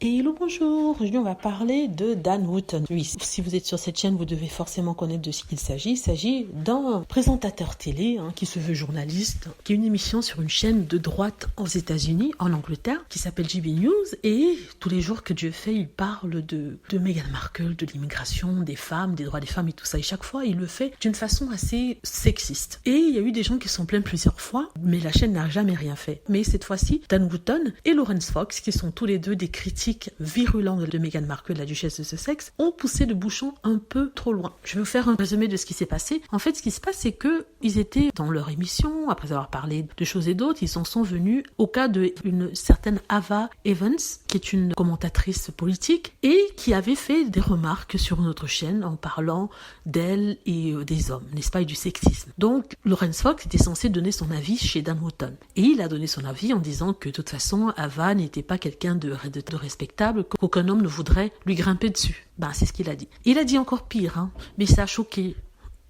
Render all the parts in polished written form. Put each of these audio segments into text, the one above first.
Hello, bonjour, aujourd'hui on va parler de Dan Wootton. Oui, si vous êtes sur cette chaîne, vous devez forcément connaître de ce qu'il s'agit. Il s'agit d'un présentateur télé qui se veut journaliste, qui a une émission sur une chaîne de droite aux États-Unis, en Angleterre, qui s'appelle JB News. Et tous les jours que Dieu fait, il parle de Meghan Markle, de l'immigration, des femmes, des droits des femmes et tout ça. Et chaque fois, il le fait d'une façon assez sexiste. Et il y a eu des gens qui sont plaints plusieurs fois, mais la chaîne n'a jamais rien fait. Mais cette fois-ci, Dan Wootton et Laurence Fox, qui sont tous les deux des critiques virulents de Meghan Markle, la duchesse de Sussex, ont poussé le bouchon un peu trop loin. Je vais vous faire un résumé de ce qui s'est passé. En fait, ce qui se passe, c'est que ils étaient dans leur émission, après avoir parlé de choses et d'autres, ils en sont venus au cas d'une certaine Ava Evans, qui est une commentatrice politique, et qui avait fait des remarques sur notre chaîne en parlant d'elle et des hommes, n'est-ce pas, et du sexisme. Donc, Laurence Fox était censé donner son avis chez Dan Wootton. Et il a donné son avis en disant que, de toute façon, Ava n'était pas quelqu'un de respectable, qu'aucun homme ne voudrait lui grimper dessus. C'est ce qu'il a dit. Il a dit encore pire, mais ça a choqué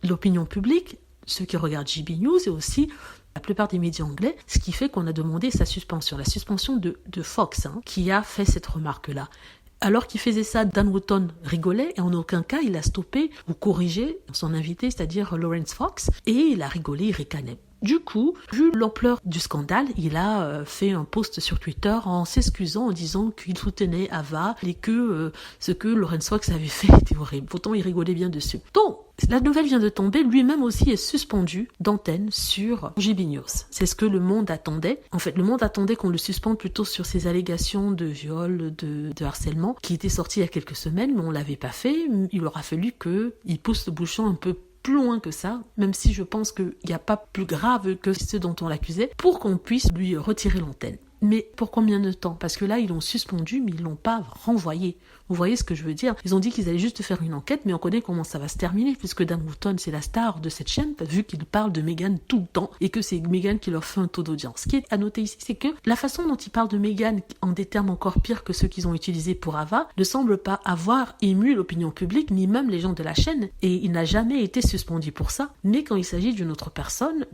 l'opinion publique, ceux qui regardent JB News et aussi la plupart des médias anglais, ce qui fait qu'on a demandé sa suspension, la suspension de Fox, qui a fait cette remarque-là. Alors qu'il faisait ça, Dan Wootton rigolait et en aucun cas il a stoppé ou corrigé son invité, c'est-à-dire Laurence Fox, et il a rigolé, il ricanait. Du coup, vu l'ampleur du scandale, il a fait un post sur Twitter en s'excusant, en disant qu'il soutenait Ava et que ce que Laurence Fox avait fait était horrible. Pourtant, il rigolait bien dessus. Donc, la nouvelle vient de tomber, lui-même aussi est suspendu d'antenne sur JB News. C'est ce que le monde attendait. En fait, le monde attendait qu'on le suspende plutôt sur ces allégations de viol, de harcèlement, qui étaient sorties il y a quelques semaines, mais on l'avait pas fait. Il aura fallu qu'il pousse le bouchon un peu plus loin que ça, même si je pense qu'il n'y a pas plus grave que ce dont on l'accusait, pour qu'on puisse lui retirer l'antenne. Mais pour combien de temps? Parce que là, ils l'ont suspendu, mais ils l'ont pas renvoyé. Vous voyez ce que je veux dire? Ils ont dit qu'ils allaient juste faire une enquête, mais on connaît comment ça va se terminer, puisque Dan Wootton, c'est la star de cette chaîne, vu qu'il parle de Meghan tout le temps, et que c'est Meghan qui leur fait un taux d'audience. Ce qui est à noter ici, c'est que la façon dont ils parlent de Meghan, en des termes encore pires que ceux qu'ils ont utilisés pour Ava, ne semble pas avoir ému l'opinion publique, ni même les gens de la chaîne, et il n'a jamais été suspendu pour ça. Mais quand il s'agit d'une autre personne,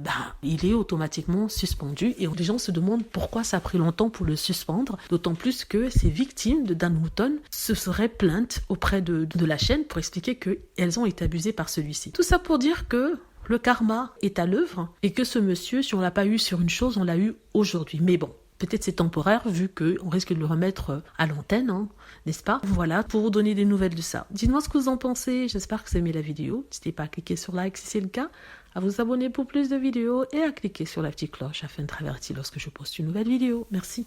il est automatiquement suspendu, et les gens se demandent pourquoi ça a pris longtemps pour le suspendre, d'autant plus que ces victimes de Dan Wootton se seraient plaintes auprès de la chaîne pour expliquer qu'elles ont été abusées par celui-ci. Tout ça pour dire que le karma est à l'œuvre et que ce monsieur, si on l'a pas eu sur une chose, on l'a eu aujourd'hui. Mais bon, peut-être c'est temporaire vu qu'on risque de le remettre à l'antenne, n'est-ce pas? Voilà, pour vous donner des nouvelles de ça. Dites-moi ce que vous en pensez, j'espère que vous aimez la vidéo. N'hésitez pas à cliquer sur like si c'est le cas, à vous abonner pour plus de vidéos et à cliquer sur la petite cloche afin d'être averti lorsque je poste une nouvelle vidéo. Merci.